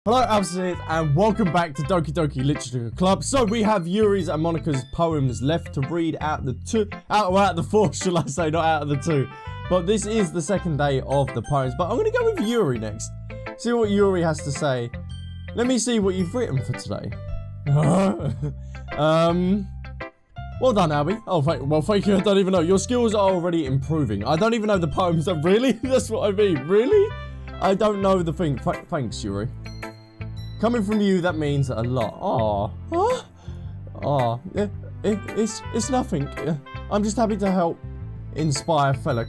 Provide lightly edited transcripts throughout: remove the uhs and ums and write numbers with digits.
Hello, Albsterz, and welcome back to Doki Doki Literature Club. So we have Yuri's and Monica's poems left to read out of the four, shall I say, not out of the two. But this is the second day of the poems. But I'm going to go with Yuri next. See what Yuri has to say. Let me see what you've written for today. Well done, Albie. Oh, thank you. I don't even know. Your skills are already improving. I don't even know the poems. Really? That's what I mean. Really? I don't know the thing. Thanks, Yuri. Coming from you, that means a lot. Aww. It's nothing. I'm just happy to help inspire fellow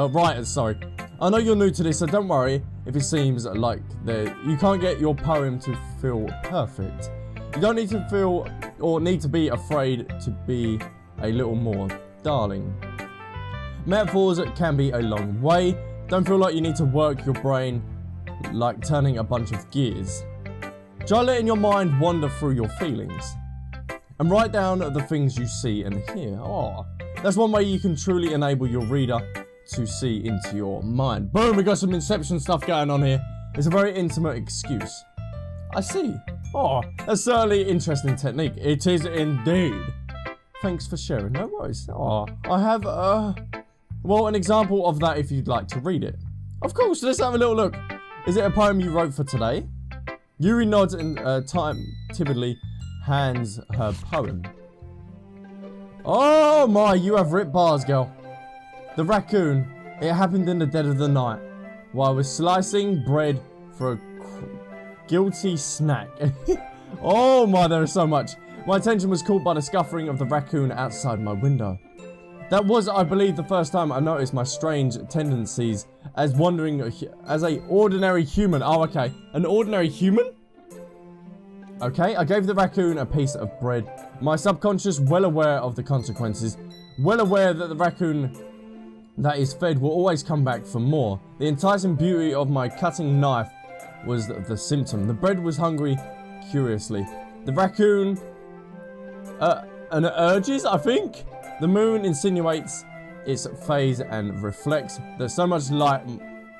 writers, sorry. I know you're new to this, so don't worry if it seems like you can't get your poem to feel perfect. You don't need to feel or need to be afraid to be a little more, darling. Metaphors can be a long way. Don't feel like you need to work your brain like turning a bunch of gears. Try letting your mind wander through your feelings and write down the things you see and hear. That's one way you can truly enable your reader to see into your mind. Boom, we got some Inception stuff going on here. It's a very intimate excuse. I see. That's certainly an interesting technique. It is indeed. Thanks for sharing. No worries. I have, well, an example of that if you'd like to read it. Of course, let's have a little look. Is it a poem you wrote for today? Yuri nods and timidly hands her poem. Oh my, you have ripped bars, girl. The raccoon. It happened in the dead of the night while I was slicing bread for a guilty snack. Oh my, there is so much. My attention was caught by the scuffling of the raccoon outside my window. That was, I believe, the first time I noticed my strange tendencies as a ordinary human. Oh, okay. An ordinary human? Okay, I gave the raccoon a piece of bread. My subconscious, well aware of the consequences, well aware that the raccoon that is fed will always come back for more. The enticing beauty of my cutting knife was the symptom. The bread was hungry, curiously. The raccoon, an urges, I think? The moon insinuates its phase and reflects. There's so much light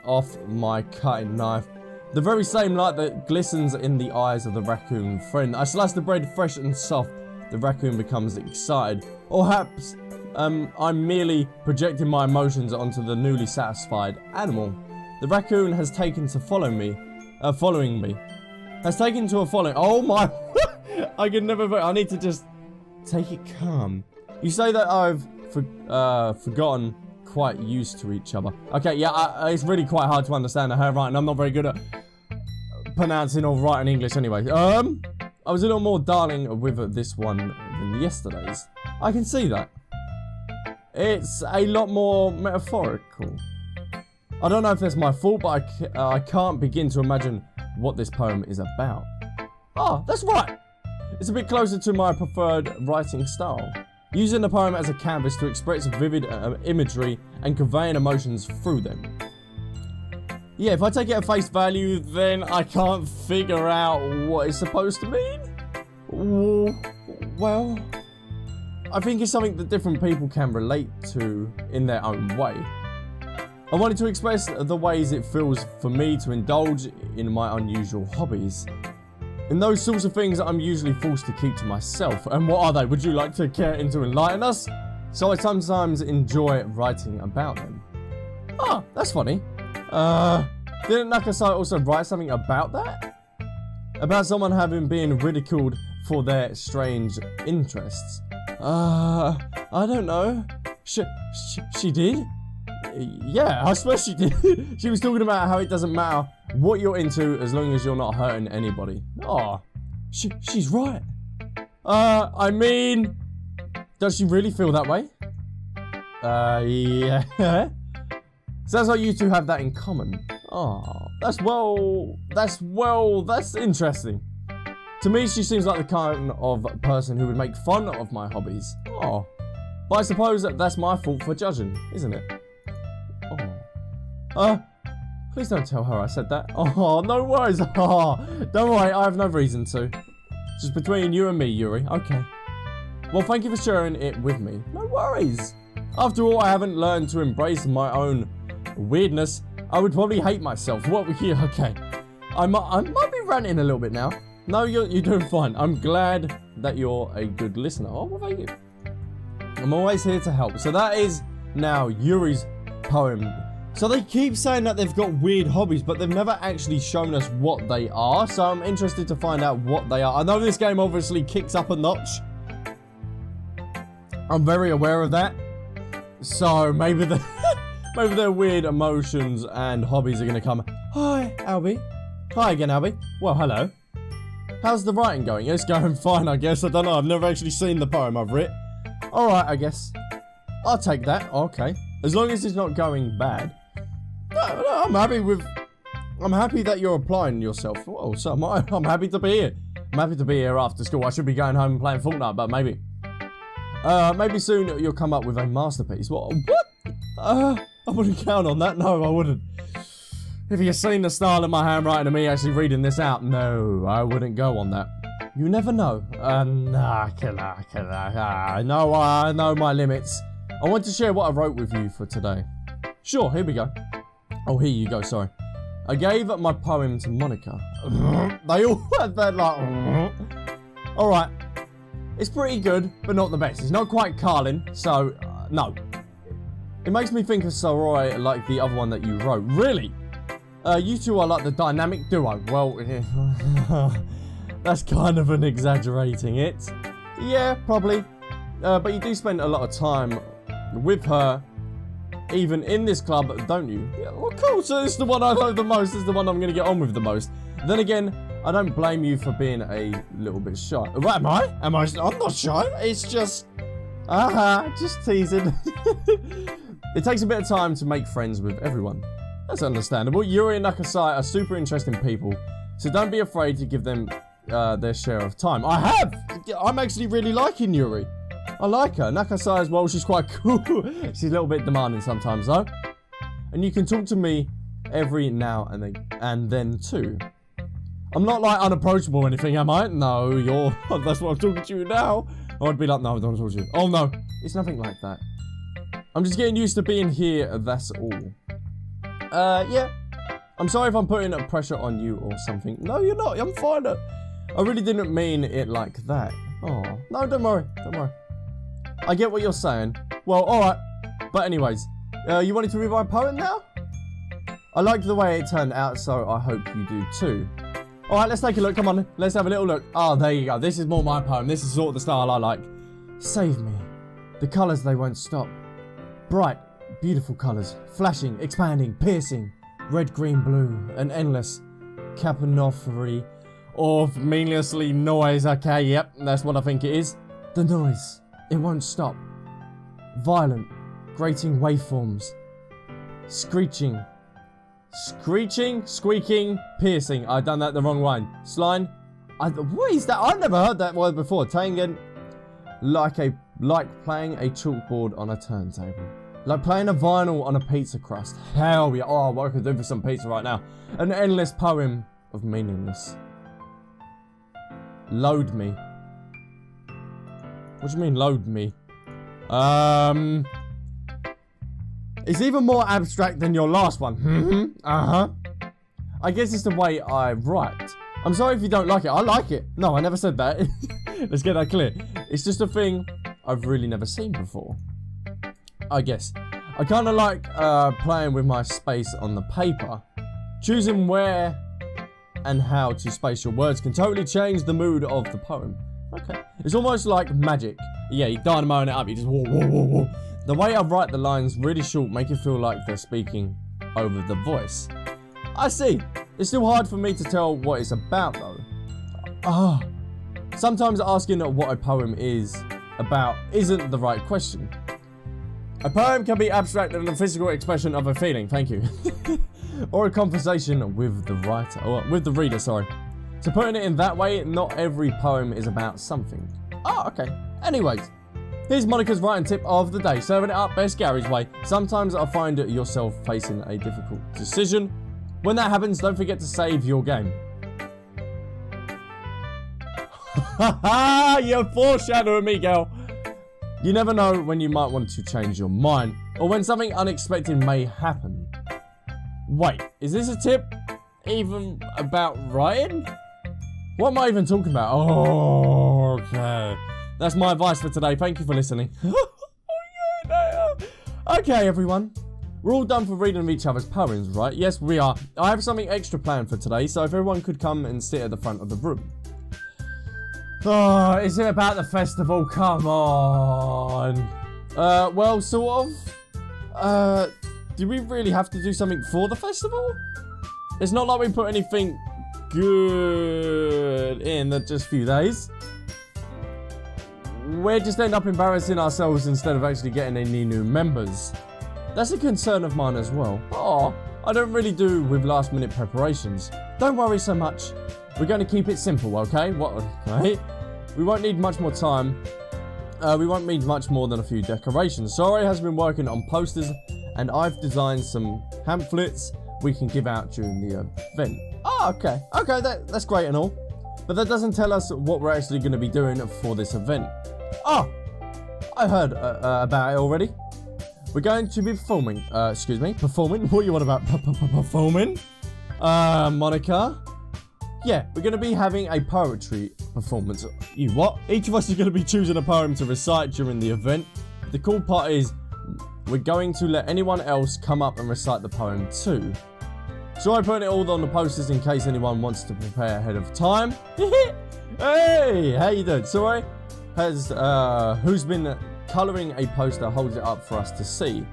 off my cutting knife. The very same light that glistens in the eyes of the raccoon friend. I slice the bread fresh and soft. The raccoon becomes excited. Or perhaps I'm merely projecting my emotions onto the newly satisfied animal. The raccoon has taken to following me. Has taken to a following. Oh my. I can never. I need to just take it calm. You say that I've forgotten quite used to each other. Okay, yeah, it's really quite hard to understand her writing. I'm not very good at pronouncing or writing English anyway. I was a little more darling with this one than yesterday's. I can see that. It's a lot more metaphorical. I don't know if that's my fault, but I can't begin to imagine what this poem is about. That's right. It's a bit closer to my preferred writing style. Using the poem as a canvas to express vivid imagery and conveying emotions through them. Yeah, if I take it at face value, then I can't figure out what it's supposed to mean. Well, I think it's something that different people can relate to in their own way. I wanted to express the ways it feels for me to indulge in my unusual hobbies. In those sorts of things I'm usually forced to keep to myself. And what are they? Would you like to care to enlighten us? So I sometimes enjoy writing about them. That's funny. Didn't Nakasai also write something about that? About someone having been ridiculed for their strange interests. I don't know. She did? Yeah, I suppose she did. She was talking about how it doesn't matter what you're into as long as you're not hurting anybody. She's right. I mean, does she really feel that way? Yeah. Sounds like you two have that in common. That's interesting. To me, she seems like the kind of person who would make fun of my hobbies. But I suppose that's my fault for judging, isn't it? Please don't tell her I said that. No worries. Don't worry, I have no reason to. Just between you and me, Yuri. Okay. Well, thank you for sharing it with me. No worries. After all, I haven't learned to embrace my own weirdness. I would probably hate myself. What? Yeah, okay. I might be you ranting a little bit now? No, you're doing fine. I'm glad that you're a good listener. Oh, what about you? I'm always here to help. So that is now Yuri's poem. So they keep saying that they've got weird hobbies, but they've never actually shown us what they are. So I'm interested to find out what they are. I know this game obviously kicks up a notch. I'm very aware of that. So maybe maybe their weird emotions and hobbies are going to come. Hi, Albie. Hi again, Albie. Well, hello. How's the writing going? It's going fine, I guess. I don't know. I've never actually seen the poem I've written. Alright, I guess. I'll take that. Okay. As long as it's not going bad. No, I'm happy that you're applying yourself. Well, so am I. I'm happy to be here. I'm happy to be here after school. I should be going home and playing Fortnite, but maybe. Maybe soon you'll come up with a masterpiece. What? I wouldn't count on that. No, I wouldn't. If you've seen the style of my handwriting and me actually reading this out, no, I wouldn't go on that. You never know. I know my limits. I want to share what I wrote with you for today. Sure, here we go. Oh, here you go, sorry. I gave my poem to Monica. They all had that like... Alright. It's pretty good, but not the best. It's not quite Carlin, so no. It makes me think of Saroy like the other one that you wrote. Really? You two are like the dynamic duo. Well, that's kind of an exaggerating it. Yeah, probably. But you do spend a lot of time with her, even in this club, don't you? Yeah, well, cool. So this is the one I love the most. This is the one I'm going to get on with the most. Then again, I don't blame you for being a little bit shy. What am I? I'm not shy. It's just... just teasing. It takes a bit of time to make friends with everyone. That's understandable. Yuri and Nakasai are super interesting people, so don't be afraid to give them their share of time. I have! I'm actually really liking Yuri. I like her. Nakasai as well, she's quite cool. She's a little bit demanding sometimes though. And you can talk to me every now and then too. I'm not like unapproachable or anything, am I? No, you're... That's what I'm talking to you now. I'd be like, no, I don't talk to you. Oh no, it's nothing like that. I'm just getting used to being here, that's all. Yeah. I'm sorry if I'm putting pressure on you or something. No, you're not. I'm fine. I really didn't mean it like that. Oh, no, don't worry. Don't worry. I get what you're saying. Well, alright. But anyways, you wanted to read my poem now? I liked the way it turned out, so I hope you do too. Alright, let's take a look. Come on, let's have a little look. Oh, there you go. This is more my poem. This is sort of the style I like. Save me. The colours, they won't stop. Bright, beautiful colours. Flashing, expanding, piercing. Red, green, blue. An endless capanoffrey of meaninglessly noise. Okay, yep, that's what I think it is. The noise. It won't stop. Violent, grating waveforms. Screeching. Screeching, squeaking, piercing. I done that the wrong way. Slime. What is that? I've never heard that word before. Tangen. Like playing a chalkboard on a turntable. Like playing a vinyl on a pizza crust. Hell yeah. Oh, what I could do for some pizza right now. An endless poem of meaningless. Load me. What do you mean, load me? It's even more abstract than your last one. I guess it's the way I write. I'm sorry if you don't like it. I like it. No, I never said that. Let's get that clear. It's just a thing I've really never seen before. I guess. I kind of like playing with my space on the paper. Choosing where and how to space your words can totally change the mood of the poem. Okay. It's almost like magic. Yeah, you dynamo it up, you just whoa, whoa, whoa, whoa. The way I write the lines really short make it feel like they're speaking over the voice. I see. It's still hard for me to tell what it's about though. Sometimes asking what a poem is about isn't the right question. A poem can be abstract and a physical expression of a feeling, thank you. Or a conversation with the writer, or with the reader, sorry. So putting it in that way, not every poem is about something. Oh, okay. Anyways, here's Monica's writing tip of the day. Serving it up best Gary's way. Sometimes I find yourself facing a difficult decision. When that happens, don't forget to save your game. Haha, you're foreshadowing me, girl. You never know when you might want to change your mind, or when something unexpected may happen. Wait, is this a tip? even about writing? What am I even talking about? Oh, okay. That's my advice for today. Thank you for listening. Okay, everyone. We're all done for reading each other's poems, right? Yes, we are. I have something extra planned for today, so if everyone could come and sit at the front of the room. Oh, is it about the festival? Come on. Well, sort of. Do we really have to do something for the festival? It's not like we put anything good in the just few days. We'll just end up embarrassing ourselves instead of actually getting any new members. That's a concern of mine as well. Oh, I don't really do with last minute preparations. Don't worry so much. We're going to keep it simple, okay? Okay? We won't need much more time. We won't need much more than a few decorations. Sora has been working on posters, and I've designed some pamphlets we can give out during the event. Oh, okay. Okay, that's great and all. But that doesn't tell us what we're actually going to be doing for this event. Oh, I heard about it already. We're going to be performing. Performing? What are you on about? Performing? Monica? Yeah, we're going to be having a poetry performance. You what? Each of us is going to be choosing a poem to recite during the event. The cool part is we're going to let anyone else come up and recite the poem too. So I put it all on the posters in case anyone wants to prepare ahead of time. Hey, how you doing? Sorry, who's been colouring a poster holds it up for us to see.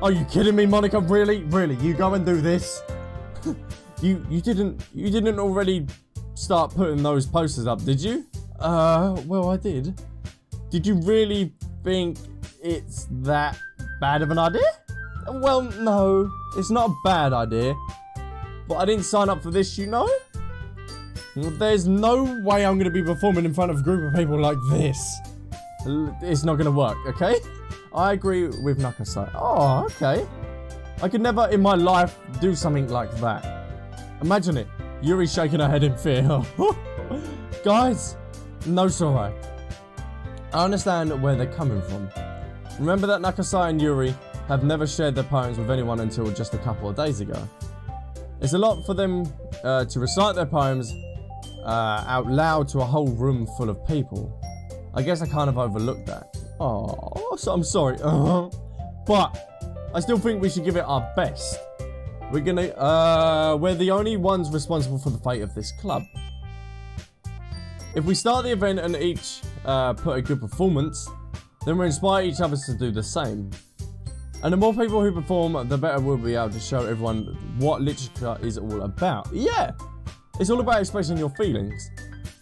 Are you kidding me, Monica? Really? Really? You go and do this? you didn't already start putting those posters up, did you? Well, I did. Did you really think it's that bad of an idea? Well, no, it's not a bad idea. But I didn't sign up for this, you know? There's no way I'm going to be performing in front of a group of people like this. It's not going to work, okay? I agree with Nakasai. Oh, okay. I could never in my life do something like that. Imagine it. Yuri shaking her head in fear. Guys, no sorry. I understand where they're coming from. Remember that Nakasai and Yuri have never shared their poems with anyone until just a couple of days ago. It's a lot for them to recite their poems out loud to a whole room full of people. I guess I kind of overlooked that. Oh, so I'm sorry. But I still think we should give it our best. We're the only ones responsible for the fate of this club. If we start the event and each put a good performance, then we inspire each other to do the same. And the more people who perform, the better we'll be able to show everyone what literature is all about. Yeah, it's all about expressing your feelings,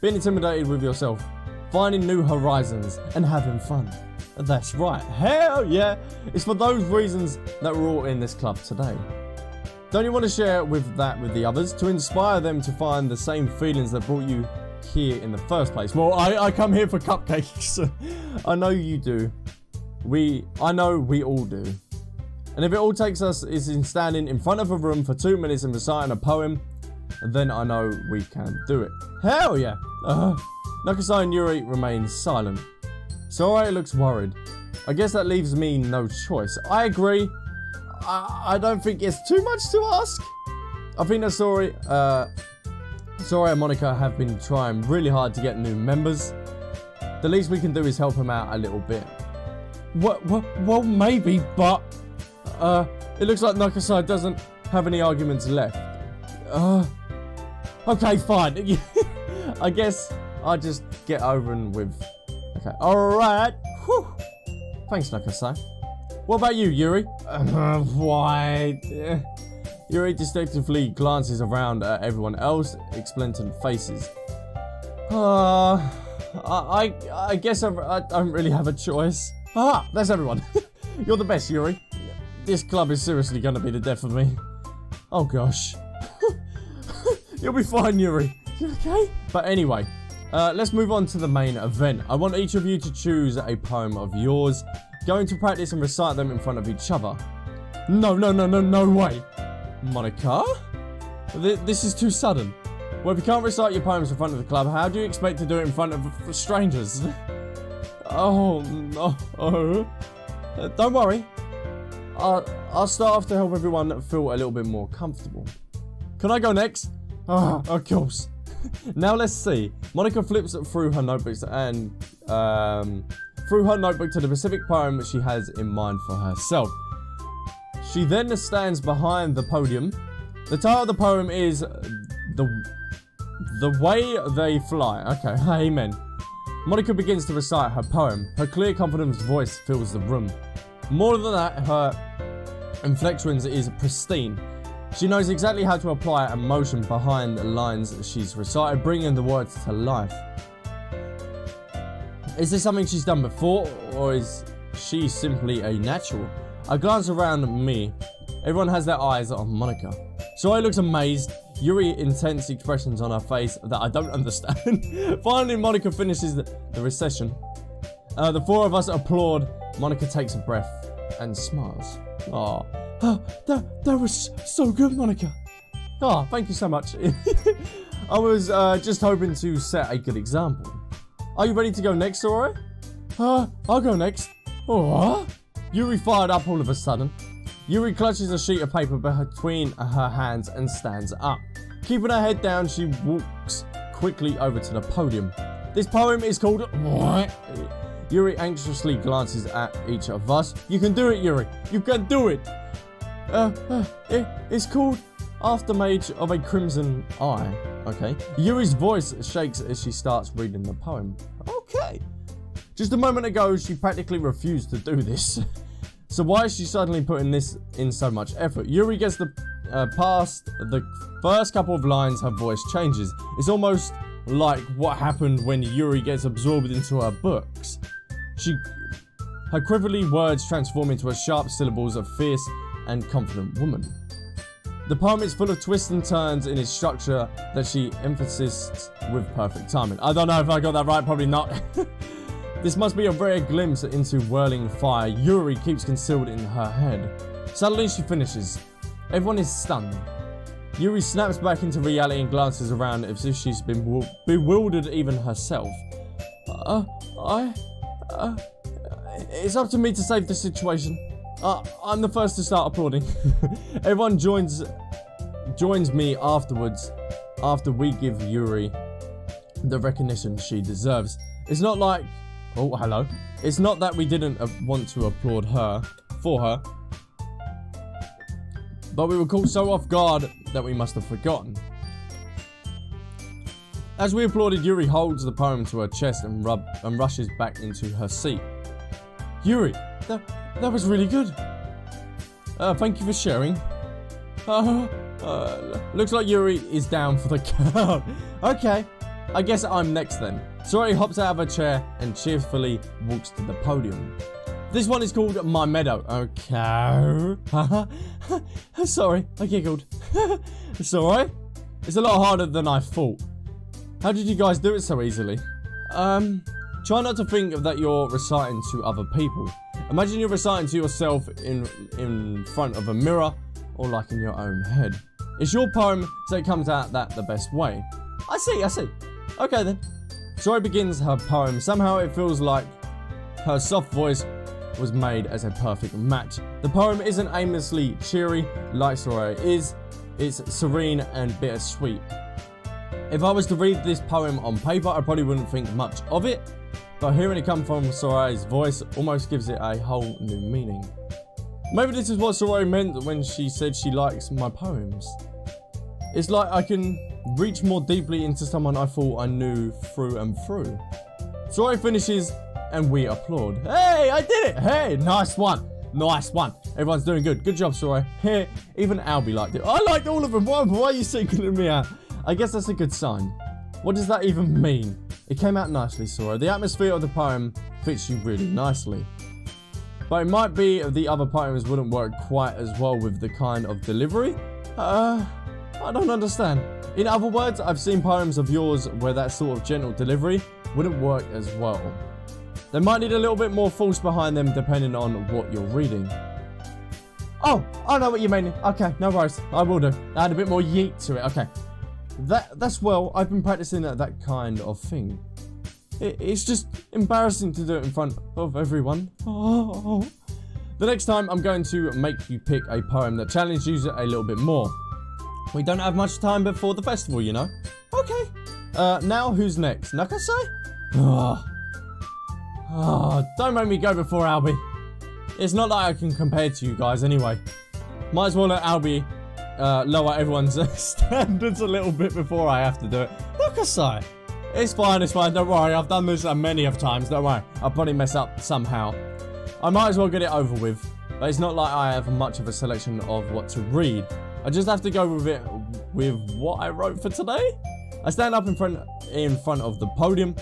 being intimidated with yourself, finding new horizons, and having fun. That's right, hell yeah! It's for those reasons that we're all in this club today. Don't you want to share with the others to inspire them to find the same feelings that brought you here in the first place? Well, I come here for cupcakes. I know you do. I know we all do. And if it all takes us is in standing in front of a room for 2 minutes and reciting a poem, then I know we can do it. Hell yeah! Nakasai and Yuri remain silent. Sora looks worried. I guess that leaves me no choice. I agree. I don't think it's too much to ask. I think that Sora and Monica have been trying really hard to get new members. The least we can do is help them out a little bit. Well, maybe, but it looks like Nakasai doesn't have any arguments left. Okay, fine. I guess I'll just get over and with. Okay, alright. Thanks, Nakasai. What about you, Yuri? Why? Yuri distinctively glances around at everyone else, expectant faces. I guess I don't really have a choice. Ah, that's everyone. You're the best, Yuri. This club is seriously gonna be the death of me. Oh gosh. You'll be fine, Yuri. You okay? But anyway, let's move on to the main event. I want each of you to choose a poem of yours. Going to practice and recite them in front of each other. No way. Monica? This is too sudden. Well, if you can't recite your poems in front of the club, how do you expect to do it in front of strangers? Oh, no. Don't worry. I'll start off to help everyone feel a little bit more comfortable. Can I go next? Oh, of course. Now let's see. Monica flips through her notebooks and through her notebook to the specific poem she has in mind for herself. She then stands behind the podium. The title of the poem is The Way They Fly. Okay, amen. Monica begins to recite her poem. Her clear, confident voice fills the room. More than that, her inflections is pristine. She knows exactly how to apply emotion behind the lines she's recited, bringing the words to life. Is this something she's done before, or is she simply a natural? I glance around me. Everyone has their eyes on Monica. Sorai looks amazed. Yuri intense expressions on her face that I don't understand. Finally, Monica finishes the recession. The four of us applaud. Monica takes a breath and smiles. Oh, that was so good, Monica. Oh, thank you so much. I was just hoping to set a good example. Are you ready to go next, Sorai? I'll go next. Oh, Yuri fired up all of a sudden. Yuri clutches a sheet of paper between her hands and stands up. Keeping her head down, she walks quickly over to the podium. This poem is called What? Yuri anxiously glances at each of us. You can do it, Yuri. You can do it. It's called Aftermath of a Crimson Eye. Okay. Yuri's voice shakes as she starts reading the poem. Okay. Just a moment ago, she practically refused to do this. So why is she suddenly putting this in so much effort? Yuri gets past the first couple of lines, her voice changes. It's almost like what happened when Yuri gets absorbed into her books. Her quiverly words transform into a sharp syllables of fierce and confident woman. The poem is full of twists and turns in its structure that she emphasizes with perfect timing. I don't know if I got that right, probably not. This must be a rare glimpse into whirling fire Yuri keeps concealed in her head. Suddenly she finishes. Everyone is stunned. Yuri snaps back into reality and glances around as if she's been bewildered even herself. It's up to me to save the situation. I'm the first to start applauding. Everyone joins me afterwards, after we give Yuri the recognition she deserves. It's not like... Oh, hello. It's not that we didn't want to applaud her, for her, but we were caught so off guard that we must have forgotten. As we applauded, Yuri holds the poem to her chest and rushes back into her seat. Yuri, that was really good. Thank you for sharing. Looks like Yuri is down for the count. Okay, I guess I'm next then. Sorai hops out of her chair and cheerfully walks to the podium. This one is called My Meadow. Okay. Sorry, I giggled. It's alright. It's a lot harder than I thought. How did you guys do it so easily? Try not to think that you're reciting to other people. Imagine you're reciting to yourself in front of a mirror or like in your own head. It's your poem, so it comes out that the best way. I see. Okay then. Sorai begins her poem. Somehow it feels like her soft voice was made as a perfect match. The poem isn't aimlessly cheery like Sorai is. It's serene and bittersweet. If I was to read this poem on paper, I probably wouldn't think much of it. But hearing it come from Sorai's voice almost gives it a whole new meaning. Maybe this is what Sorai meant when she said she likes my poems. It's like I can reach more deeply into someone I thought I knew through and through. Sorai finishes and we applaud. Hey, I did it! Hey, nice one. Everyone's doing good. Good job, Sorai. Hey, even Albie liked it. I liked all of them. Why are you singling me out? I guess that's a good sign. What does that even mean? It came out nicely, Sorai. The atmosphere of the poem fits you really nicely. But it might be the other poems wouldn't work quite as well with the kind of delivery. I don't understand. In other words, I've seen poems of yours where that sort of gentle delivery wouldn't work as well. They might need a little bit more force behind them depending on what you're reading. Oh, I know what you mean. Okay, no worries. I will do. Add a bit more yeet to it. Okay. That's well, I've been practicing that kind of thing. It's just embarrassing to do it in front of everyone. Oh. The next time I'm going to make you pick a poem that challenges you a little bit more. We don't have much time before the festival, you know. Okay. Now who's next? Nakasai? Don't make me go before Albie. It's not like I can compare to you guys anyway. Might as well let Albie lower everyone's standards a little bit before I have to do it. Nakasai. It's fine, don't worry. I've done this many of times, don't worry. I'll probably mess up somehow. I might as well get it over with. But it's not like I have much of a selection of what to read. I just have to go with it with what I wrote for today. I stand up in front of the podium.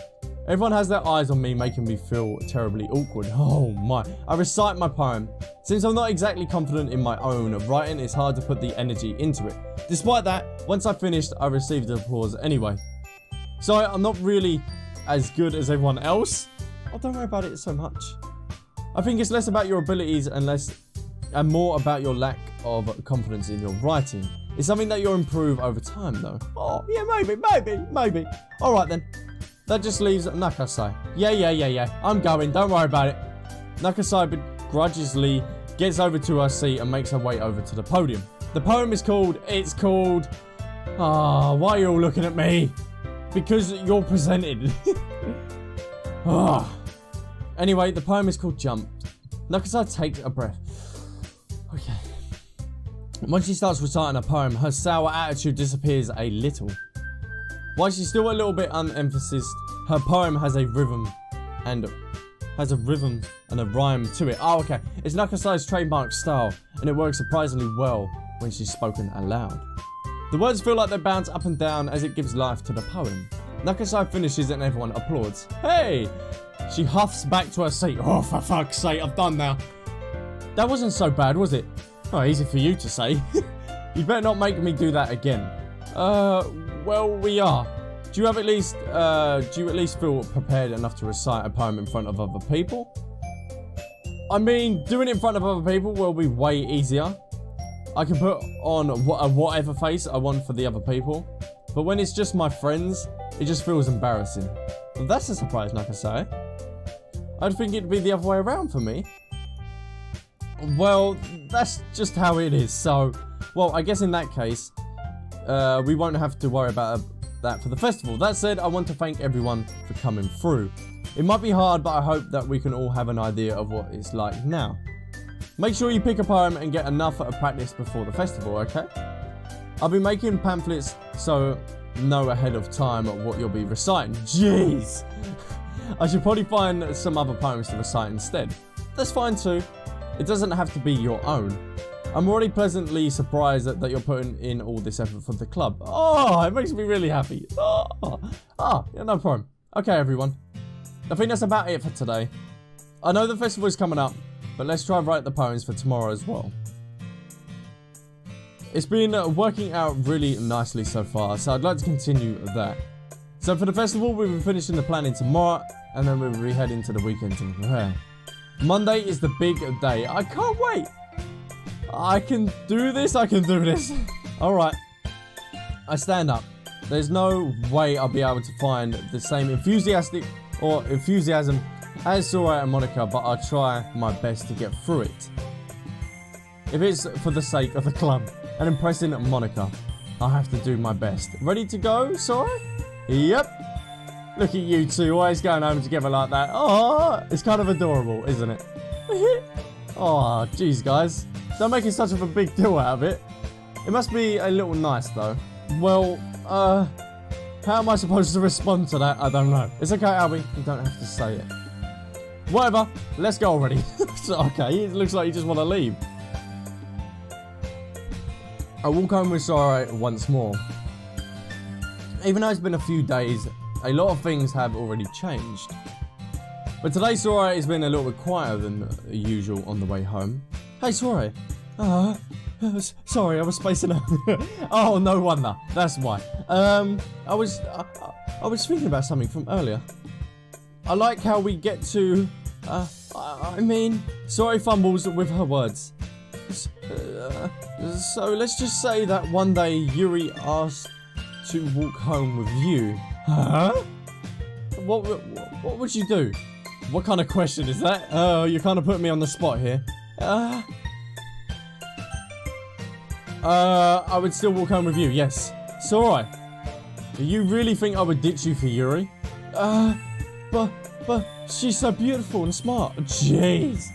Everyone has their eyes on me, making me feel terribly awkward. Oh my. I recite my poem. Since I'm not exactly confident in my own writing, it's hard to put the energy into it. Despite that, once I finished, I received applause anyway. So I'm not really as good as everyone else. Oh, don't worry about it so much. I think it's less about your abilities and more about your lack of confidence in your writing. It's something that you'll improve over time though. Oh, yeah, maybe. Alright then. That just leaves Nakasai. Yeah. I'm going, don't worry about it. Nakasai begrudgingly gets over to her seat and makes her way over to the podium. The poem is called, why are you all looking at me? Because you're presented. Anyway, the poem is called Jump. Nakasai takes a breath. Okay. When she starts reciting a poem, her sour attitude disappears a little. While she's still a little bit unemphasized, her poem has a rhythm and a rhyme to it. Oh, okay. It's Nakasai's trademark style, and it works surprisingly well when she's spoken aloud. The words feel like they bounce up and down as it gives life to the poem. Nakasai finishes and everyone applauds. Hey! She huffs back to her seat. Oh, for fuck's sake, I've done now. That wasn't so bad, was it? Oh, easy for you to say. You better not make me do that again. Well, we are. Do you at least feel prepared enough to recite a poem in front of other people? I mean, doing it in front of other people will be way easier. I can put on whatever face I want for the other people. But when it's just my friends, it just feels embarrassing. Well, that's a surprise, Nakasai. I'd think it'd be the other way around for me. Well, that's just how it is. So, well, I guess in that case, we won't have to worry about that for the festival. That said, I want to thank everyone for coming through. It might be hard, but I hope that we can all have an idea of what it's like now. Make sure you pick a poem and get enough of practice before the festival, okay? I'll be making pamphlets, so know ahead of time what you'll be reciting. Jeez! I should probably find some other poems to recite instead. That's fine too. It doesn't have to be your own. I'm already pleasantly surprised that you're putting in all this effort for the club. Oh, it makes me really happy. Yeah, no problem. Okay, everyone. I think that's about it for today. I know the festival is coming up, but let's try and write the poems for tomorrow as well. It's been working out really nicely so far, so I'd like to continue that. So for the festival, we'll be finishing the planning tomorrow, and then we'll be heading to the weekend to prepare. Monday is the big day. I can't wait. I can do this. Alright. I stand up. There's no way I'll be able to find the same enthusiasm as Sora and Monica, but I'll try my best to get through it. If it's for the sake of the club and impressing Monica, I'll have to do my best. Ready to go, Sora? Yep. Look at you two, always going home together like that. Oh, it's kind of adorable, isn't it? Oh, jeez, guys. Don't make it such of a big deal out of it. It must be a little nice, though. Well, how am I supposed to respond to that? I don't know. It's okay, Albie. You don't have to say it. Whatever. Let's go already. Okay, it looks like you just want to leave. I walk home with Sora once more. Even though it's been a few days, a lot of things have already changed. But today Sora has been a little bit quieter than usual on the way home. Hey Sora. Sorry, I was spacing out. Oh, no wonder. That's why. I was thinking about something from earlier. I like how we get to, Sora fumbles with her words. So let's just say that one day Yuri asked to walk home with you. Huh? What would you do? What kind of question is that? Oh, you kind of put me on the spot here. I would still walk home with you, yes. Sarai, do you really think I would ditch you for Yuri? But she's so beautiful and smart. Jeez.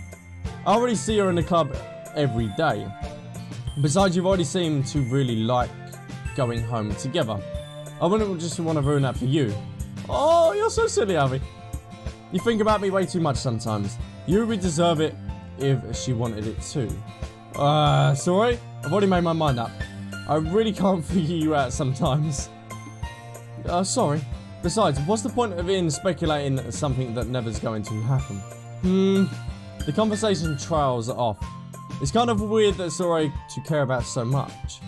I already see her in the club every day. Besides, you've already seemed to really like going home together. I wouldn't just want to ruin that for you. Oh, you're so silly, Abby. You think about me way too much sometimes. You would deserve it if she wanted it too. Sorry, I've already made my mind up. I really can't figure you out sometimes. Sorry. Besides, what's the point of in speculating something that never's going to happen? The conversation trails off. It's kind of weird that Sorry to care about so much.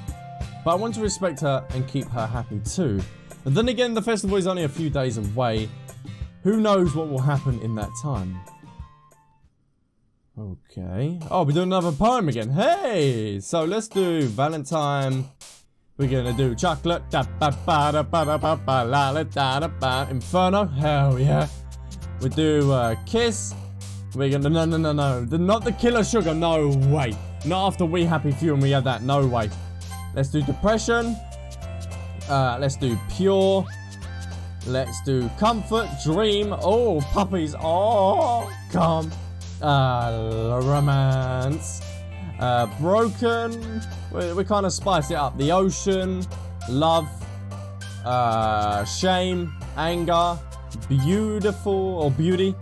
But I want to respect her and keep her happy too. And then again, the festival is only a few days away. Who knows what will happen in that time? Okay. Oh, we're doing another poem again. Hey! So let's do Valentine. We're gonna do chocolate. Inferno. Hell yeah. We do kiss. We're gonna no. Not the killer sugar. No way. Not after We Happy Few and we had that. No way. Let's do depression. Let's do pure. Let's do comfort, dream. Oh, puppies. Oh, come. Romance. Broken. We kind of spice it up. The ocean. Love. Shame. Anger. Beautiful or beauty.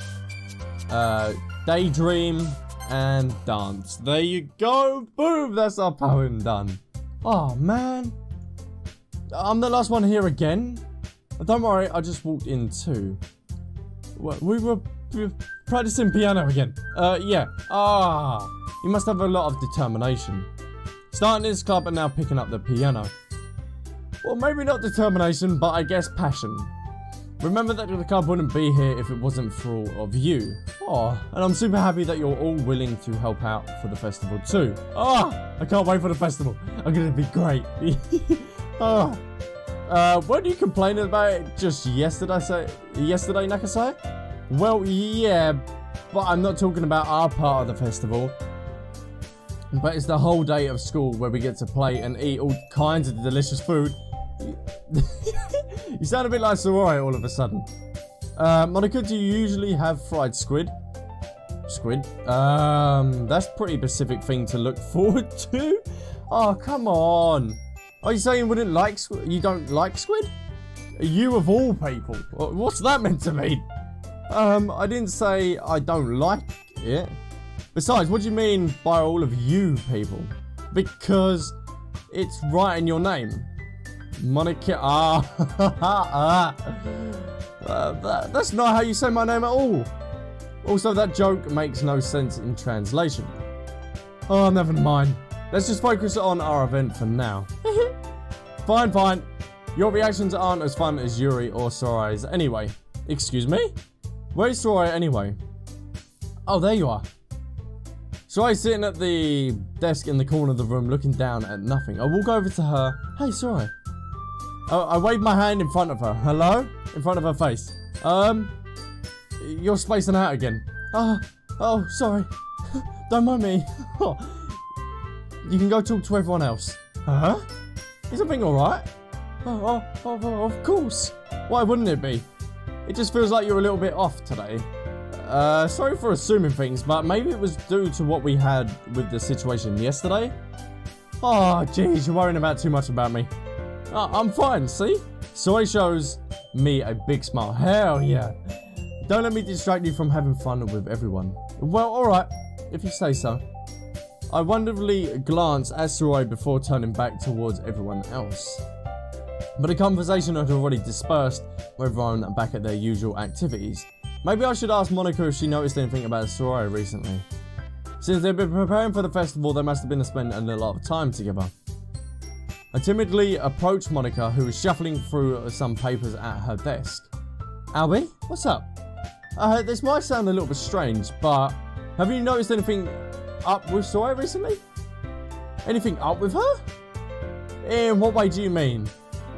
Daydream. And dance. There you go. Boom. That's our poem done. Oh, man. I'm the last one here again. Don't worry, I just walked in too. We were practicing piano again. Yeah. You must have a lot of determination. Starting this club and now picking up the piano. Well, maybe not determination, but I guess passion. Remember that the club wouldn't be here if it wasn't for all of you. Oh, and I'm super happy that you're all willing to help out for the festival too. I can't wait for the festival. I'm gonna be great. Weren't you complaining about it just yesterday, Nakasai? Well, yeah, but I'm not talking about our part of the festival. But it's the whole day of school where we get to play and eat all kinds of delicious food. You sound a bit like Sorori all of a sudden. Monica, do you usually have fried squid? Squid? That's a pretty specific thing to look forward to. Oh, come on. Are you saying you wouldn't like squid? You don't like squid? You of all people. What's that meant to mean? I didn't say I don't like it. Besides, what do you mean by all of you people? Because it's right in your name. Monica. That's not how you say my name at all. Also, that joke makes no sense in translation. Oh, never mind. Let's just focus on our event for now. Fine. Your reactions aren't as fun as Yuri or Sorai's anyway. Excuse me? Where's Sorai anyway? Oh, there you are. Sorai's sitting at the desk in the corner of the room looking down at nothing. I walk over to her. Hey, Sorai. I wave my hand in front of her. Hello? In front of her face. You're spacing out again. Oh, sorry. Don't mind me. You can go talk to everyone else. Huh? Is everything alright? Oh, of course. Why wouldn't it be? It just feels like you're a little bit off today. Sorry for assuming things, but maybe it was due to what we had with the situation yesterday. Oh, jeez, you're worrying about too much about me. I'm fine, see? Soy shows me a big smile. Hell yeah. Don't let me distract you from having fun with everyone. Well, alright, if you say so. I wonderingly glance at Soroi before turning back towards everyone else. But the conversation had already dispersed with everyone back at their usual activities. Maybe I should ask Monica if she noticed anything about Soroi recently. Since they've been preparing for the festival, they must have been spending a lot of time together. I timidly approached Monica, who was shuffling through some papers at her desk. Albie, what's up? This might sound a little bit strange, but have you noticed anything up with Soroi recently? Anything up with her? In what way do you mean?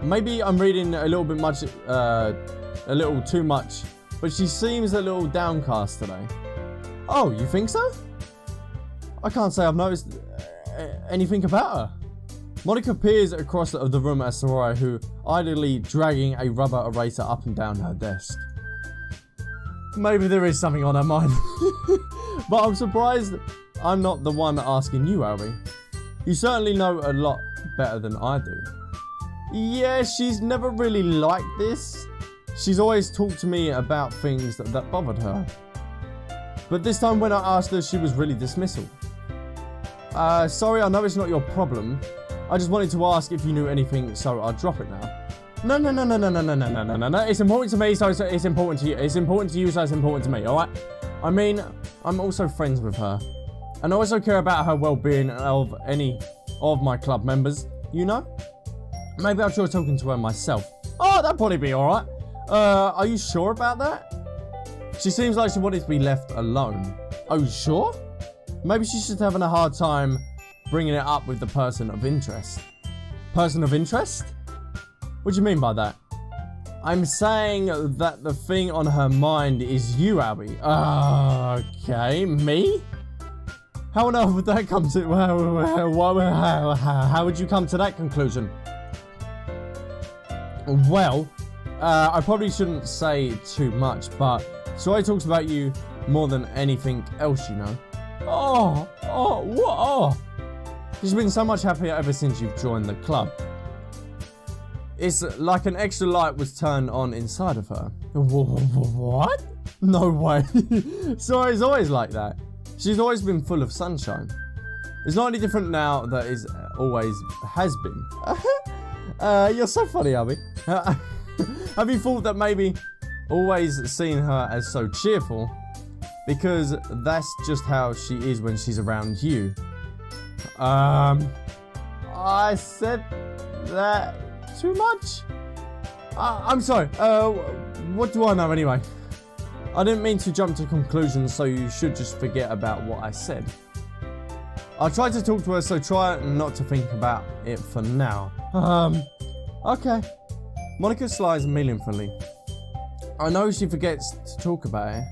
Maybe I'm reading a little bit much, a little too much, but she seems a little downcast today. Oh, you think so? I can't say I've noticed anything about her. Monica peers across the room at Soraya, who idly dragging a rubber eraser up and down her desk. Maybe there is something on her mind. But I'm surprised I'm not the one asking you, Albie. You certainly know a lot better than I do. Yeah, she's never really liked this. She's always talked to me about things that bothered her. But this time when I asked her, she was really dismissive. Sorry, I know it's not your problem. I just wanted to ask if you knew anything, so I'll drop it now. No. It's important to me, so it's important to you. It's important to you, so it's important to me, alright? I mean, I'm also friends with her. And I also care about her well-being of any of my club members, you know? Maybe I'll try talking to her myself. Oh, that'd probably be alright. Are you sure about that? She seems like she wanted to be left alone. Are you sure? Maybe she's just having a hard time bringing it up with the person of interest. Person of interest? What do you mean by that? I'm saying that the thing on her mind is you, Albie. Okay, me? How on earth would that come to... How would you come to that conclusion? Well, I probably shouldn't say too much, but Soraya talks about you more than anything else, you know. What? She's been so much happier ever since you've joined the club. It's like an extra light was turned on inside of her. What? No way. Soraya's always like that. She's always been full of sunshine. It's not any different now that it always has been. You're so funny, Albie. Have you thought that maybe always seen her as so cheerful? Because that's just how she is when she's around you. I said that too much? I'm sorry, what do I know anyway? I didn't mean to jump to conclusions, so you should just forget about what I said. I tried to talk to her, so try not to think about it for now. Okay. Monica slides meaningfully. I know she forgets to talk about it,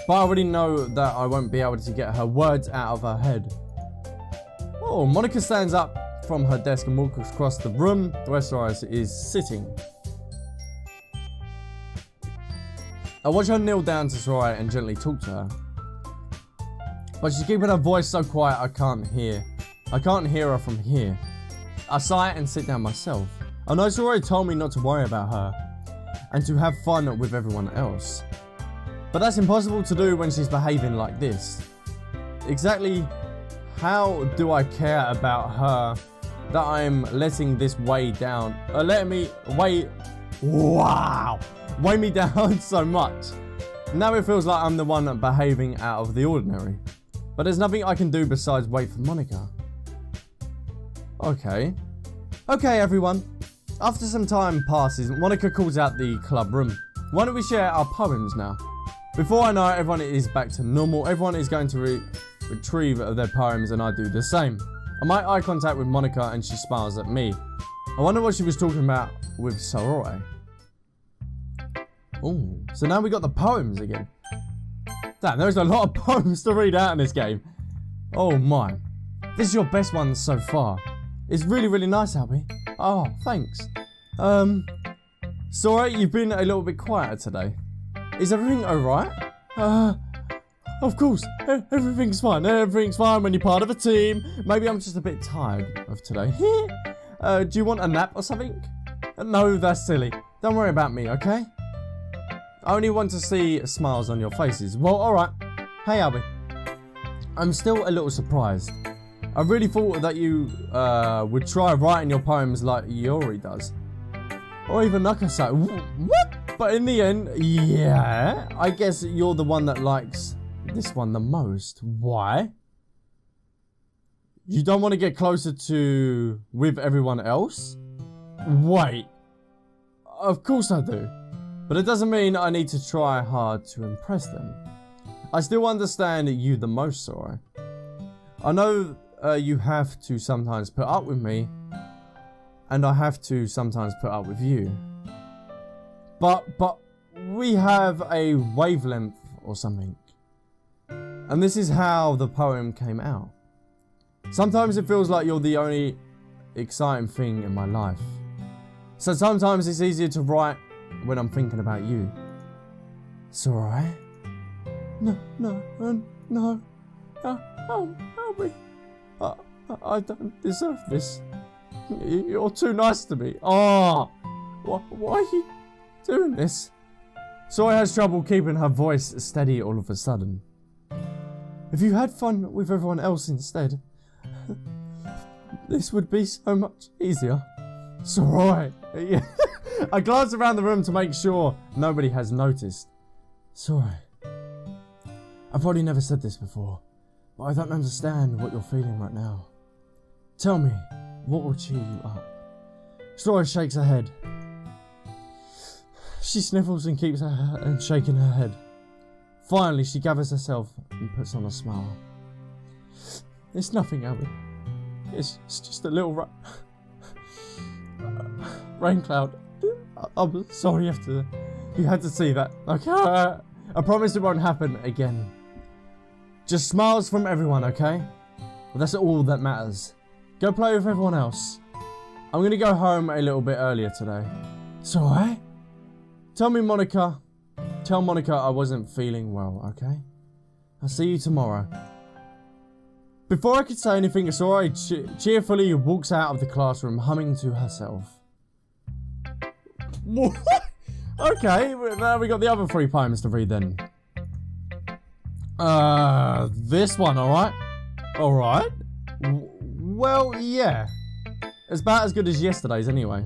but I already know that I won't be able to get her words out of her head. Oh, Monica stands up from her desk and walks across the room where Soraya is sitting. I watch her kneel down to Soraya and gently talk to her. But she's keeping her voice so quiet I can't hear her from here. I sigh and sit down myself. I know Soraya told me not to worry about her and to have fun with everyone else. But that's impossible to do when she's behaving like this. Exactly how do I care about her that I'm letting this weigh down? Weigh me down so much. Now it feels like I'm the one behaving out of the ordinary. But there's nothing I can do besides wait for Monica. Okay, everyone. After some time passes, Monica calls out the club room. Why don't we share our poems now? Before I know it, everyone is back to normal. Everyone is going to retrieve their poems and I do the same. I make eye contact with Monica and she smiles at me. I wonder what she was talking about with Soraya. Oh, so now we got the poems again. Damn, there's a lot of poems to read out in this game. Oh my. This is your best one so far. It's really, really nice, Albie. Oh, thanks. Soraya, you've been a little bit quieter today. Is everything alright? Of course, everything's fine. Everything's fine when you're part of a team. Maybe I'm just a bit tired of today. Do you want a nap or something? No, that's silly. Don't worry about me, okay? I only want to see smiles on your faces. Well, alright. Hey, Albie. I'm still a little surprised. I really thought that you would try writing your poems like Yori does. Or even Nakasa. What? But in the end, yeah, I guess you're the one that likes this one the most. Why? You don't want to get closer to with everyone else? Wait. Of course I do. But it doesn't mean I need to try hard to impress them. I still understand you the most, Soraya. I know you have to sometimes put up with me, and I have to sometimes put up with you. But we have a wavelength or something. And this is how the poem came out. Sometimes it feels like you're the only exciting thing in my life. So sometimes it's easier to write when I'm thinking about you. It's alright. No. Help me. I don't deserve this. You're too nice to me. Oh, why are you doing this? Soy has trouble keeping her voice steady all of a sudden. If you had fun with everyone else instead, this would be so much easier. It's alright. Yeah. I glance around the room to make sure nobody has noticed. It's alright. I've probably never said this before, but I don't understand what you're feeling right now. Tell me, what will cheer you up? Soy shakes her head. She sniffles and keeps shaking her head. Finally, she gathers herself and puts on a smile. It's nothing, Abby. It's just a little rain cloud. I'm sorry you had to see that. Okay, I promise it won't happen again. Just smiles from everyone, okay? Well, that's all that matters. Go play with everyone else. I'm gonna go home a little bit earlier today. It's alright. Tell Monica I wasn't feeling well, okay? I'll see you tomorrow. Before I could say anything, Sora cheerfully walks out of the classroom humming to herself. What? Okay, now we got the other 3 poems to read then. This one, alright? Alright? Well, yeah. It's about as good as yesterday's anyway.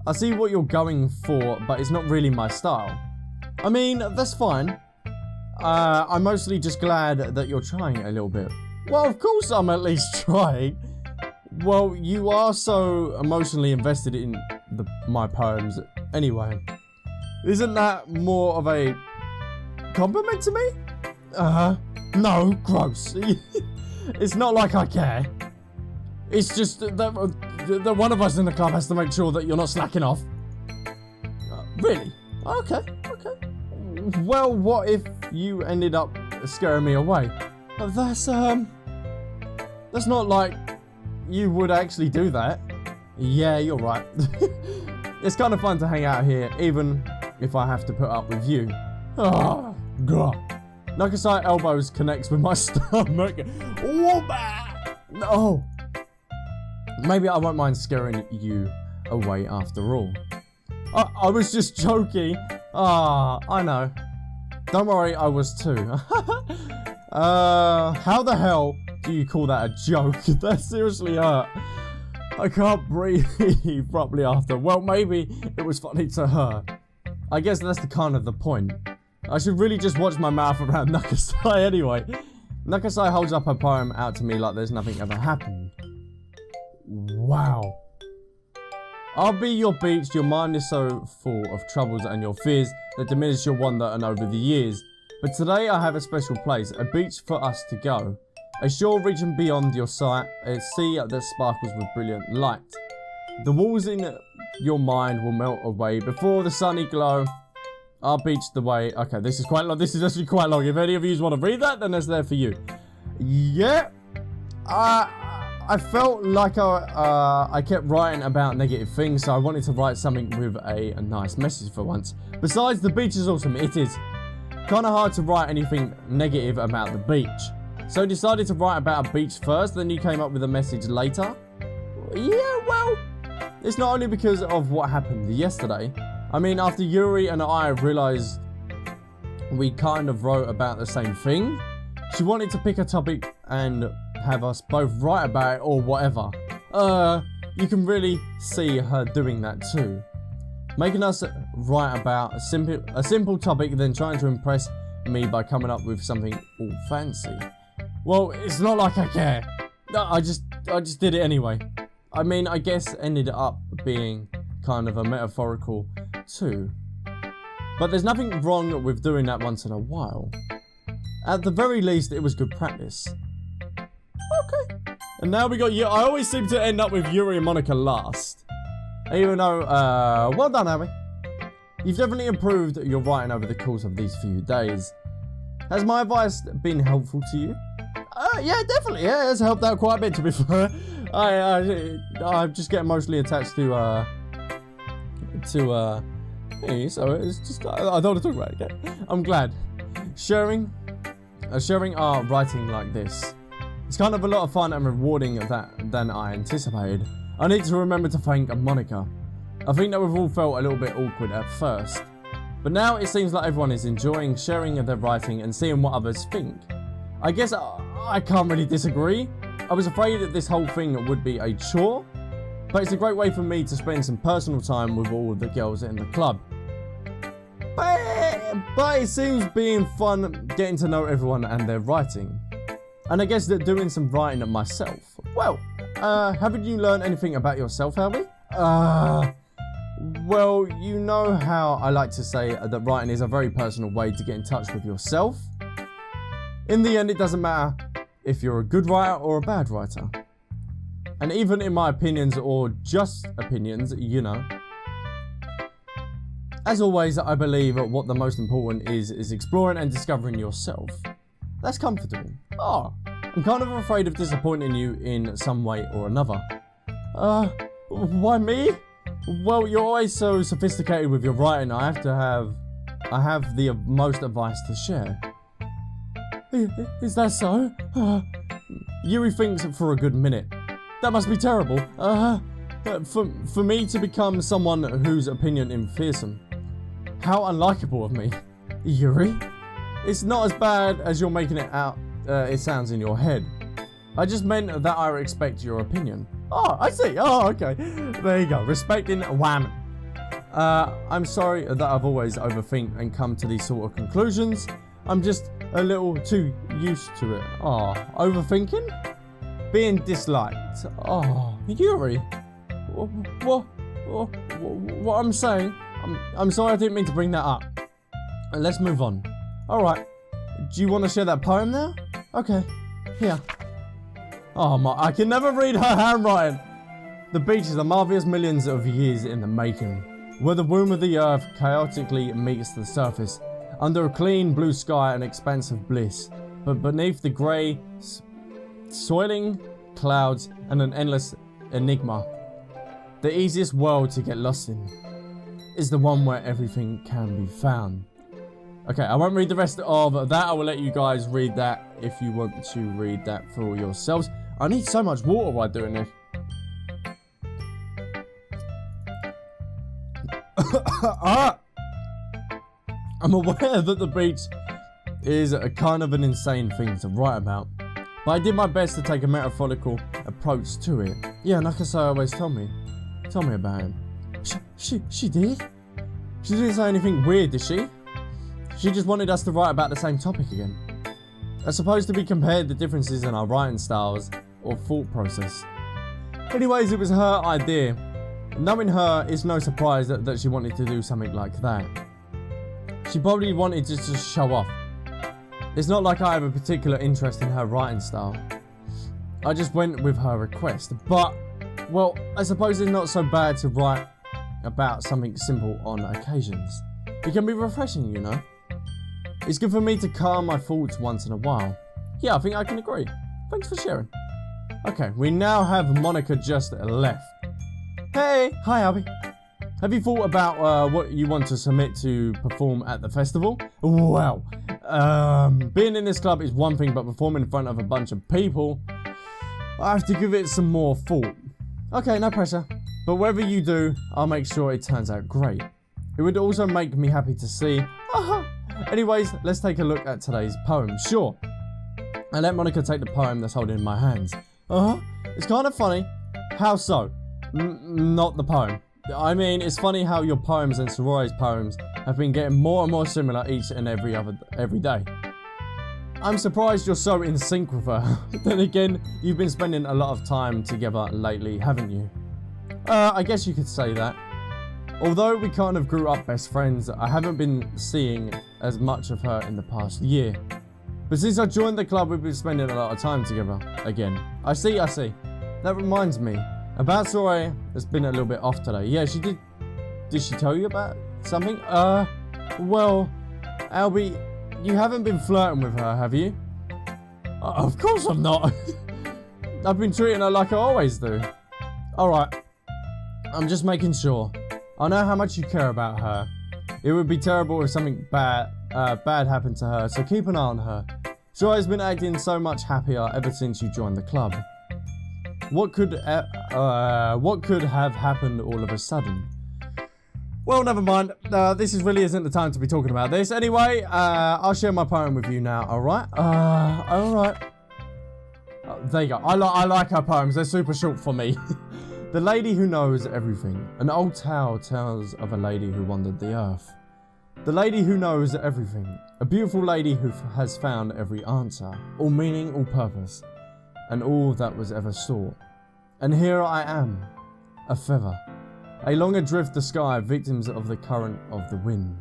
I see what you're going for, but it's not really my style. I mean, that's fine. I'm mostly just glad that you're trying a little bit. Well, of course I'm at least trying. Well, you are so emotionally invested in my poems anyway. Isn't that more of a compliment to me? No, gross. It's not like I care. It's just that one of us in the club has to make sure that you're not slacking off. Really? Okay. Well, what if you ended up scaring me away? That's not like you would actually do that. Yeah, you're right. It's kind of fun to hang out here, even if I have to put up with you. Oh, God. Nakasai elbows connects with my stomach. No. Maybe I won't mind scaring you away after all. I was just joking. I know. Don't worry, I was too. How the hell do you call that a joke? That seriously hurt. I can't breathe properly after. Well, maybe it was funny to her. I guess that's the point. I should really just watch my mouth around Nakasai anyway. Nakasai holds up her poem out to me like there's nothing ever happened. Wow. I'll be your beach, your mind is so full of troubles and your fears that diminish your wonder and over the years. But today I have a special place, a beach for us to go. A shore region beyond your sight, a sea that sparkles with brilliant light. The walls in your mind will melt away before the sunny glow. I'll beach the way. Okay, this is quite long. This is actually quite long. If any of you want to read that, then that's there for you. Yeah. I felt like I kept writing about negative things, so I wanted to write something with a nice message for once. Besides, the beach is awesome. It is kind of hard to write anything negative about the beach. So I decided to write about a beach first, then you came up with a message later. Yeah, well, it's not only because of what happened yesterday. I mean, after Yuri and I realized we kind of wrote about the same thing, she wanted to pick a topic and have us both write about it or whatever. You can really see her doing that too. Making us write about a simple topic, then trying to impress me by coming up with something all fancy. Well, it's not like I care. No, I just did it anyway. I mean, I guess ended up being kind of a metaphorical too. But there's nothing wrong with doing that once in a while. At the very least, it was good practice. Okay. And now we got you. I always seem to end up with Yuri and Monica last. Even though, well done, Abby. You've definitely improved your writing over the course of these few days. Has my advice been helpful to you? Yeah, definitely. Yeah, it's helped out quite a bit, to be fair. I just get emotionally attached to me, so it's just I don't want to talk about it again. I'm glad sharing our writing like this. It's kind of a lot of fun and rewarding than I anticipated. I need to remember to thank Monica. I think that we've all felt a little bit awkward at first, but now it seems like everyone is enjoying sharing their writing and seeing what others think. I guess I can't really disagree. I was afraid that this whole thing would be a chore, but it's a great way for me to spend some personal time with all of the girls in the club. But it seems being fun getting to know everyone and their writing. And I guess that doing some writing myself. Well, haven't you learned anything about yourself, Albie? Well, you know how I like to say that writing is a very personal way to get in touch with yourself. In the end, it doesn't matter if you're a good writer or a bad writer. And even in my opinions or just opinions, you know. As always, I believe what the most important is exploring and discovering yourself. That's comfortable. I'm kind of afraid of disappointing you in some way or another. Why me? Well, you're always so sophisticated with your writing. I have the most advice to share. Is that so? Yuri thinks for a good minute. That must be terrible. For me to become someone whose opinion is fearsome. How unlikable of me. Yuri? It's not as bad as you're making it out. It sounds in your head. I just meant that I respect your opinion. I see. Okay. There you go. Respecting wham. I'm sorry that I've always overthink and come to these sort of conclusions. I'm just a little too used to it. Overthinking? Being disliked. Yuri. What I'm saying? I'm sorry, I didn't mean to bring that up. Let's move on. Alright. Do you want to share that poem now? Okay. Here. I can never read her handwriting. The beach is a marvelous millions of years in the making, where the womb of the earth chaotically meets the surface, under a clean blue sky and expanse of bliss, but beneath the grey, soiling clouds and an endless enigma. The easiest world to get lost in is the one where everything can be found. Okay, I won't read the rest of that. I will let you guys read that if you want to read that for yourselves. I need so much water while doing this. I'm aware that the beach is a kind of an insane thing to write about, but I did my best to take a metaphorical approach to it. Yeah, Nakasai always told me about him. She did? She didn't say anything weird, did she? She just wanted us to write about the same topic again. As supposed to be compared the differences in our writing styles or thought process. Anyways, it was her idea. Knowing her, it's no surprise that she wanted to do something like that. She probably wanted just to show off. It's not like I have a particular interest in her writing style. I just went with her request. But, well, I suppose it's not so bad to write about something simple on occasions. It can be refreshing, you know. It's good for me to calm my thoughts once in a while. Yeah, I think I can agree. Thanks for sharing. Okay, we now have Monica just left. Hey! Hi, Albie. Have you thought about what you want to submit to perform at the festival? Well, being in this club is one thing, but performing in front of a bunch of people, I have to give it some more thought. Okay, no pressure. But whatever you do, I'll make sure it turns out great. It would also make me happy to see. Anyways, let's take a look at today's poem. Sure. I let Monica take the poem that's holding in my hands. It's kind of funny. How so? Not the poem. I mean, it's funny how your poems and Sorori's poems have been getting more and more similar each and every day. I'm surprised you're so in sync with her. Then again, you've been spending a lot of time together lately, haven't you? I guess you could say that. Although we kind of grew up best friends, I haven't been seeing as much of her in the past year. But since I joined the club, we've been spending a lot of time together again. I see. That reminds me. About Soraya has been a little bit off today. Yeah, she did. Did she tell you about something? Well, Albie, you haven't been flirting with her, have you? Of course I'm not. I've been treating her like I always do. Alright. I'm just making sure. I know how much you care about her. It would be terrible if something bad happened to her, so keep an eye on her. Joy has been acting so much happier ever since you joined the club. What could have happened all of a sudden? Well, never mind. This really isn't the time to be talking about this. Anyway, I'll share my poem with you now, alright? Alright. There you go. I like her poems. They're super short for me. The lady who knows everything. An old tale tells of a lady who wandered the earth. The lady who knows everything. A beautiful lady who has found every answer, all meaning, all purpose, and all that was ever sought. And here I am, a feather, a long adrift the sky, victims of the current of the wind.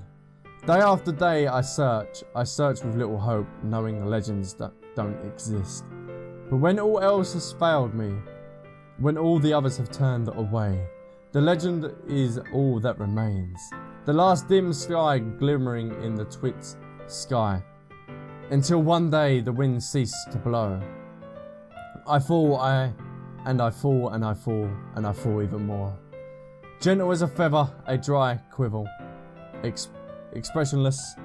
Day after day I search with little hope, knowing the legends that don't exist. But when all else has failed me, when all the others have turned away, the legend is all that remains. The last dim sky glimmering in the twit sky, until one day the wind ceased to blow. I fall, and I fall, and I fall, and I fall even more. Gentle as a feather, a dry quiver, expressionless,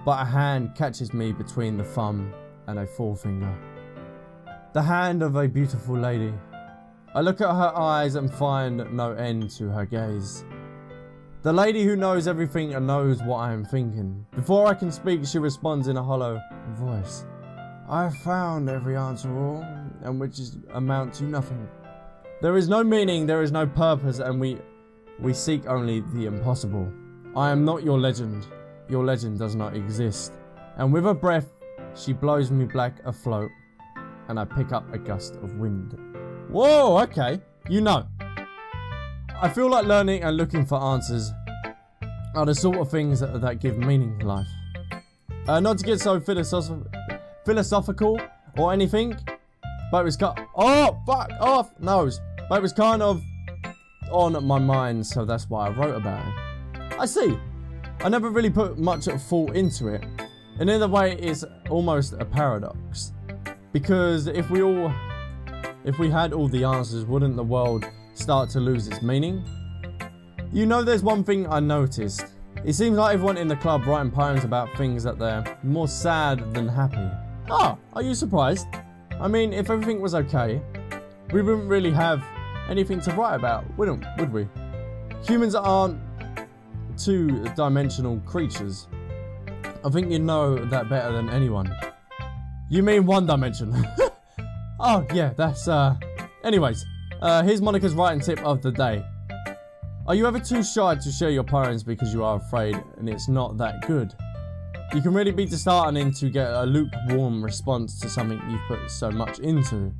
but a hand catches me between the thumb and a forefinger. The hand of a beautiful lady. I look at her eyes and find no end to her gaze. The lady who knows everything and knows what I am thinking. Before I can speak, she responds in a hollow voice. I have found every answer all, and which amount to nothing. There is no meaning, there is no purpose, and we seek only the impossible. I am not your legend. Your legend does not exist. And with a breath, she blows me black afloat, and I pick up a gust of wind. Whoa, okay. You know. I feel like learning and looking for answers are the sort of things that give meaning to life. Not to get so philosophical or anything, but it was oh, fuck off, nose. But it was kind of on my mind, so that's why I wrote about it. I see. I never really put much thought into it. And in a way, it's almost a paradox. Because if we had all the answers, wouldn't the world start to lose its meaning? You know, there's one thing I noticed. It seems like everyone in the club writing poems about things that they're more sad than happy. Ah, are you surprised? I mean, if everything was okay, we wouldn't really have anything to write about, would we? Humans aren't two-dimensional creatures. I think you know that better than anyone. You mean one dimension? Oh, yeah, that's, Anyways, here's Monica's writing tip of the day. Are you ever too shy to share your poems because you are afraid and it's not that good? You can really be disheartening to get a lukewarm response to something you've put so much into.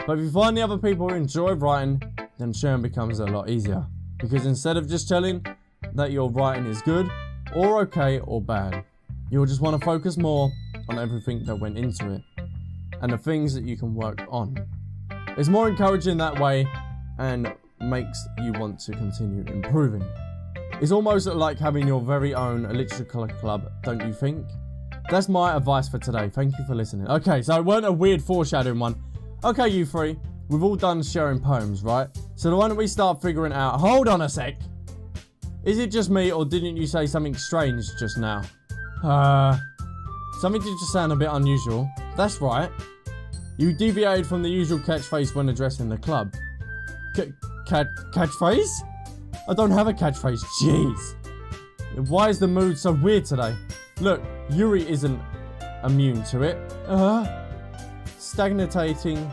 But if you find the other people who enjoy writing, then sharing becomes a lot easier. Because instead of just telling that your writing is good, or okay, or bad, you'll just want to focus more on everything that went into it, and the things that you can work on. It's more encouraging that way, and makes you want to continue improving. It's almost like having your very own literature club, don't you think? That's my advice for today. Thank you for listening. Okay, so it weren't a weird foreshadowing one. Okay, you three, we've all done sharing poems, right? So why don't we start figuring out... Hold on a sec. Is it just me, or didn't you say something strange just now? Something did just sound a bit unusual. That's right. You deviated from the usual catchphrase when addressing the club. Catchphrase? I don't have a catchphrase. Jeez. Why is the mood so weird today? Look, Yuri isn't immune to it. Stagnating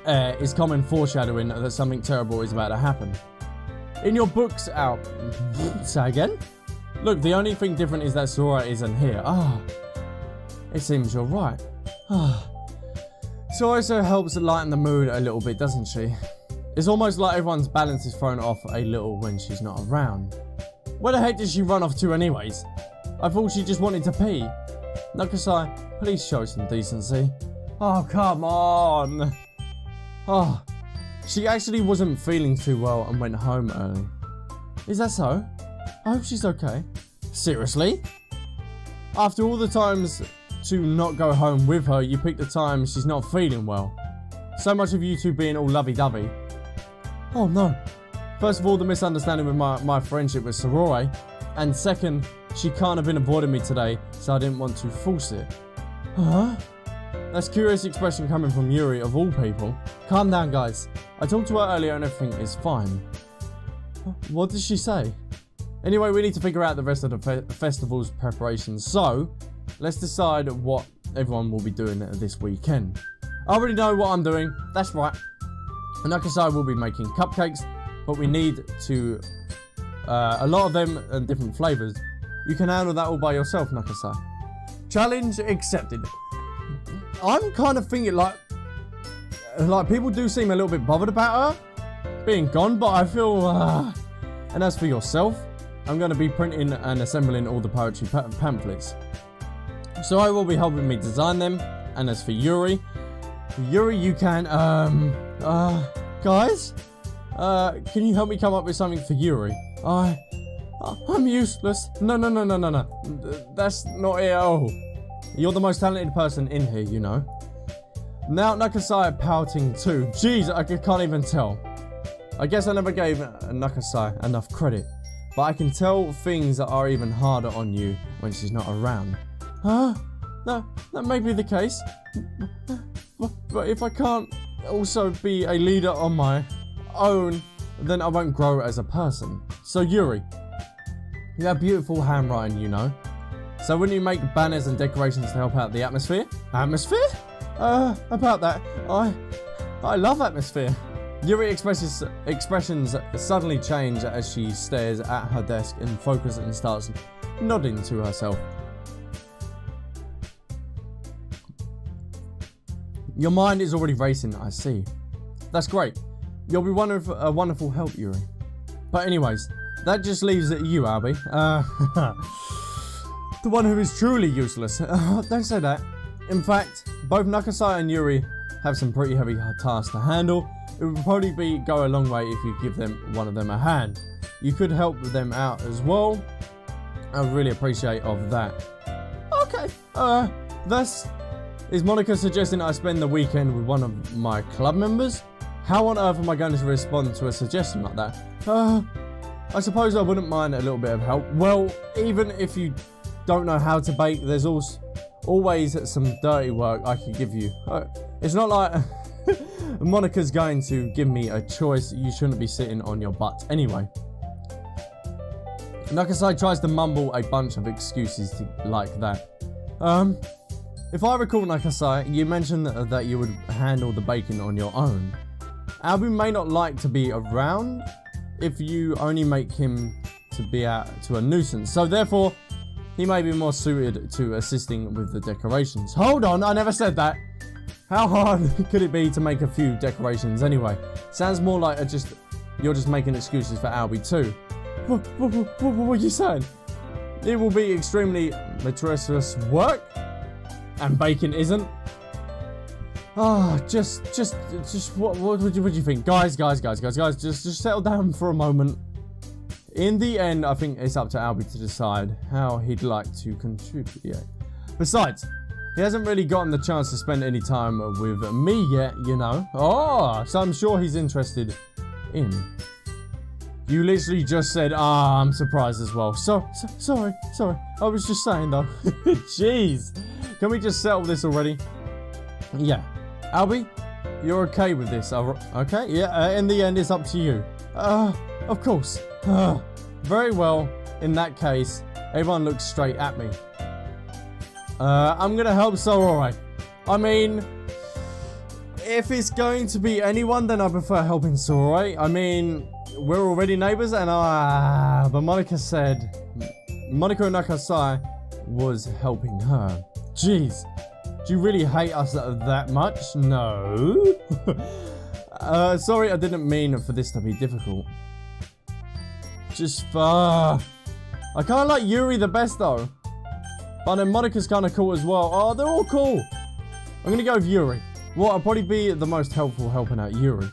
is common foreshadowing that something terrible is about to happen. In your books out... Say again? Look, the only thing different is that Sora isn't here. It seems you're right. Sora also helps lighten the mood a little bit, doesn't she? It's almost like everyone's balance is thrown off a little when she's not around. Where the heck did she run off to anyways? I thought she just wanted to pee. Nakusai, please show some decency. Oh, come on. She actually wasn't feeling too well and went home early. Is that so? I hope she's okay. Seriously? After all the times to not go home with her, you pick the time she's not feeling well. So much of you two being all lovey-dovey. Oh no. First of all, the misunderstanding with my friendship with Sorore. And second, she can't have been avoiding me today, so I didn't want to force it. Huh? That's a curious expression coming from Yuri, of all people. Calm down, guys. I talked to her earlier and everything is fine. What did she say? Anyway, we need to figure out the rest of the festival's preparations, so let's decide what everyone will be doing this weekend. I already know what I'm doing. That's right. Nakasai will be making cupcakes, but we need to... a lot of them and different flavours. You can handle that all by yourself, Nakasai. Challenge accepted. I'm kind of thinking like people do seem a little bit bothered about her being gone, but I feel, and as for yourself, I'm going to be printing and assembling all the poetry pamphlets. So I will be helping me design them, and as for Yuri, you can, guys, can you help me come up with something for Yuri? I'm useless. No. That's not it at all. You're the most talented person in here, you know. Now Nakasai pouting too. Jeez, I can't even tell. I guess I never gave Nakasai enough credit. But I can tell things that are even harder on you when she's not around. Huh? No, that may be the case. But if I can't also be a leader on my own, then I won't grow as a person. So Yuri, you have beautiful handwriting, you know. So wouldn't you make banners and decorations to help out the atmosphere? Atmosphere? About that, I love atmosphere. Yuri expressions suddenly change as she stares at her desk and focuses and starts nodding to herself. Your mind is already racing, I see. That's great. You'll be a wonderful help, Yuri. But anyways, that just leaves you, Albie. The one who is truly useless. Don't say that. In fact, both Nakasai and Yuri have some pretty heavy tasks to handle. It would probably go a long way if you give one of them a hand. You could help them out as well. I really appreciate of that. Okay. Is Monica suggesting I spend the weekend with one of my club members? How on earth am I going to respond to a suggestion like that? I suppose I wouldn't mind a little bit of help. Well, even if you don't know how to bake, there's always some dirty work I could give you. It's not like Monica's going to give me a choice. You shouldn't be sitting on your butt anyway. Nakasai tries to mumble a bunch of excuses like that. If I recall, Nakasai, you mentioned that you would handle the baking on your own. Albie may not like to be around if you only make him to be to a nuisance, so therefore he may be more suited to assisting with the decorations. Hold on, I never said that. How hard could it be to make a few decorations anyway? Sounds more like you're just making excuses for Albie too. What are you saying? It will be extremely laborious work, and baking isn't. Just what do you think? Guys, just settle down for a moment. In the end, I think it's up to Albie to decide how he'd like to contribute. Besides, he hasn't really gotten the chance to spend any time with me yet, you know. So I'm sure he's interested in. You literally just said, I'm surprised as well. Sorry. I was just saying though. Jeez. Can we just settle this already? Yeah. Albie, you're okay with this, okay? Yeah, in the end, it's up to you. Of course. Very well. In that case, everyone looks straight at me. I'm gonna help Sorore. I mean, if it's going to be anyone, then I prefer helping Sorore. I mean, we're already neighbors, and but Monica and Nakasai was helping her. Jeez. Do you really hate us that much? No. Sorry, I didn't mean for this to be difficult. I kind of like Yuri the best though. But then Monica's kind of cool as well. They're all cool. I'm going to go with Yuri. Well, I'll probably be the most helpful helping out Yuri.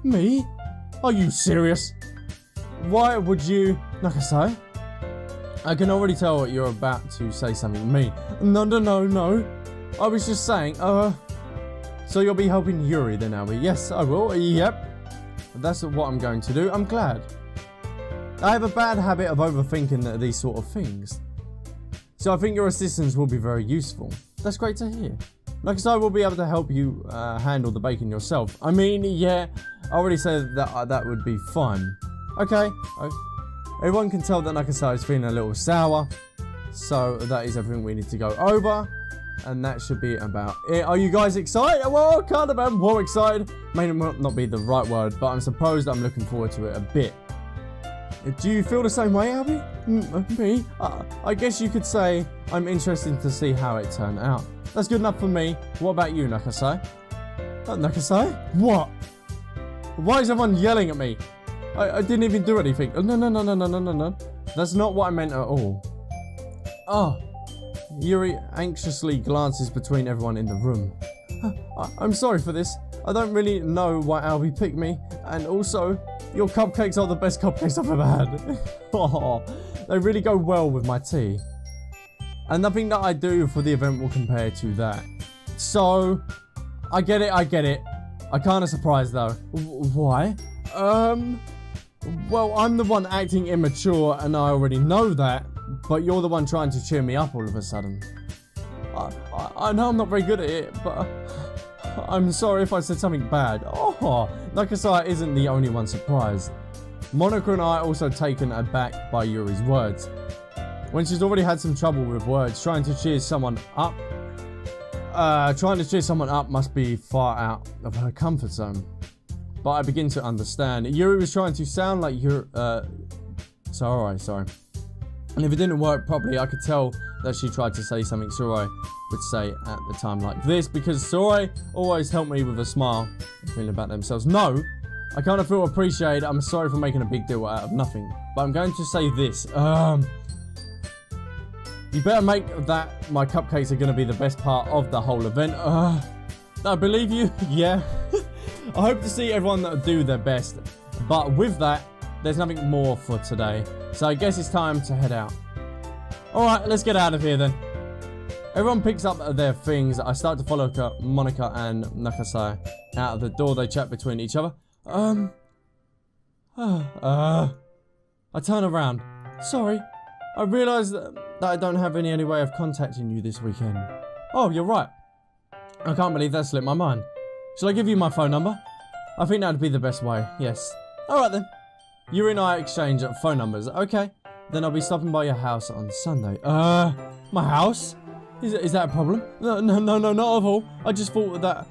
Me? Are you serious? Why would you... Nakasai? I can already tell you're about to say something mean. No. I was just saying, So you'll be helping Yuri then, Albie? Yes, I will. Yep. That's what I'm going to do. I'm glad. I have a bad habit of overthinking these sort of things. So I think your assistance will be very useful. That's great to hear. Like I said, I will be able to help you handle the baking yourself. I mean, yeah, I already said that that would be fun. Okay. Everyone can tell that Nakasai is feeling a little sour. So that is everything we need to go over. And that should be about it. Are you guys excited? Well, kind of am more excited. May not be the right word, but I'm supposed I'm looking forward to it a bit. Do you feel the same way, Albie? Me? I guess you could say I'm interested to see how it turned out. That's good enough for me. What about you, Nakasai? Nakasai? What? Why is everyone yelling at me? I didn't even do anything. No. That's not what I meant at all. Oh. Yuri anxiously glances between everyone in the room. I'm sorry for this. I don't really know why Albie picked me. And also, your cupcakes are the best cupcakes I've ever had. Oh, they really go well with my tea. And nothing that I do for the event will compare to that. So, I get it. I'm kind of surprised though. Why? Well, I'm the one acting immature and I already know that. But you're the one trying to cheer me up all of a sudden. I know I'm not very good at it, but I'm sorry if I said something bad. Oh, Nakasai isn't the only one surprised. Monica and I are also taken aback by Yuri's words. When she's already had some trouble with words, trying to cheer someone up must be far out of her comfort zone. But I begin to understand. Yuri was trying to sound like sorry. And if it didn't work properly, I could tell that she tried to say something Soroi would say at the time like this, because Soroi always helped me with a smile and feeling about themselves. No, I kind of feel appreciated. I'm sorry for making a big deal out of nothing, but I'm going to say this. You better make that my cupcakes are going to be the best part of the whole event. I believe you. Yeah. I hope to see everyone do their best, but with that, there's nothing more for today. So I guess it's time to head out. Alright, let's get out of here then. Everyone picks up their things. I start to follow Monica and Nakasai out of the door. They chat between each other. I turn around. Sorry, I realise that I don't have any way of contacting you this weekend. Oh, you're right. I can't believe that slipped my mind. Shall I give you my phone number? I think that'd be the best way, yes. Alright then. Yuri and I exchange phone numbers. Okay, then I'll be stopping by your house on Sunday. My house? Is that a problem? No, not at all. I just thought that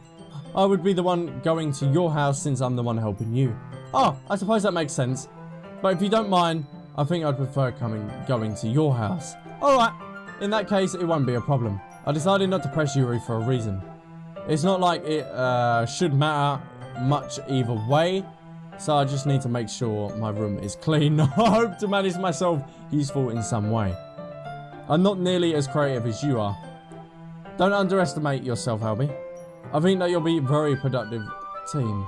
I would be the one going to your house since I'm the one helping you. Oh, I suppose that makes sense. But if you don't mind, I think I'd prefer going to your house. Alright, in that case, it won't be a problem. I decided not to press Yuri for a reason. It's not like it should matter much either way. So I just need to make sure my room is clean. I hope to manage myself useful in some way. I'm not nearly as creative as you are. Don't underestimate yourself, Albie. I think that you'll be a very productive team.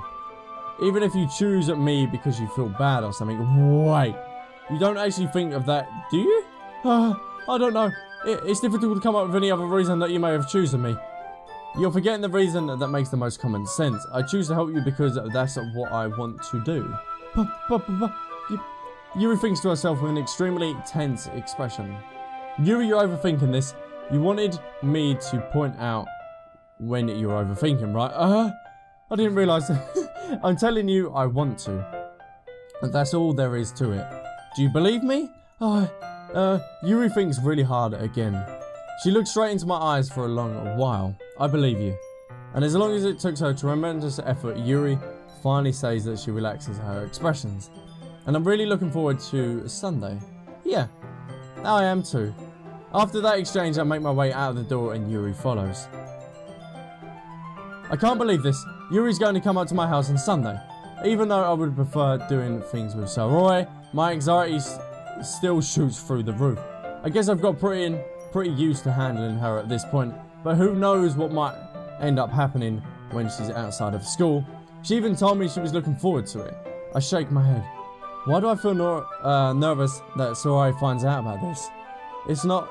Even if you choose at me because you feel bad or something. Wait, you don't actually think of that, do you? I don't know. It's difficult to come up with any other reason that you may have chosen me. You're forgetting the reason that makes the most common sense. I choose to help you because that's what I want to do. Yuri thinks to herself with an extremely tense expression. Yuri, you're overthinking this. You wanted me to point out when you're overthinking, right? I didn't realise. I'm telling you, I want to. And that's all there is to it. Do you believe me? Yuri thinks really hard again. She looks straight into my eyes for a long while. I believe you. And as long as it took her tremendous effort, Yuri finally says that she relaxes her expressions. And I'm really looking forward to Sunday. Yeah, I am too. After that exchange, I make my way out of the door and Yuri follows. I can't believe this. Yuri's going to come up to my house on Sunday. Even though I would prefer doing things with Soroi, my anxiety still shoots through the roof. I guess I've got pretty used to handling her at this point, but who knows what might end up happening when she's outside of school. She even told me she was looking forward to it. I shake my head. Why do I feel nervous that Soroi finds out about this? It's not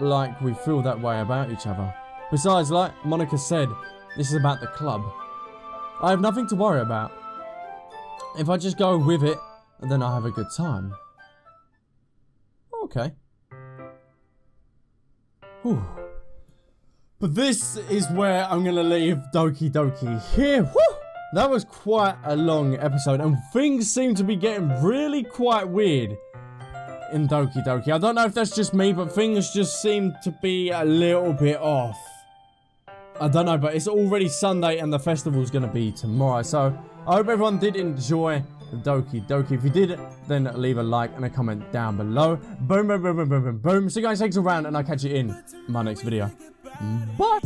like we feel that way about each other. Besides, like Monica said, This is about the club. I have nothing to worry about. If I just go with it, then I have a good time. Okay. Whew. But this is where I'm going to leave Doki Doki here. Whew. That was quite a long episode, and things seem to be getting really quite weird in Doki Doki. I don't know if that's just me, but things just seem to be a little bit off. I don't know, but it's already Sunday and the festival's going to be tomorrow. So I hope everyone did enjoy Doki Doki. If you did, then leave a like and a comment down below. Boom, boom, boom, boom, boom, boom, boom. So guys, thanks around, and I'll catch you in my next video. Bye.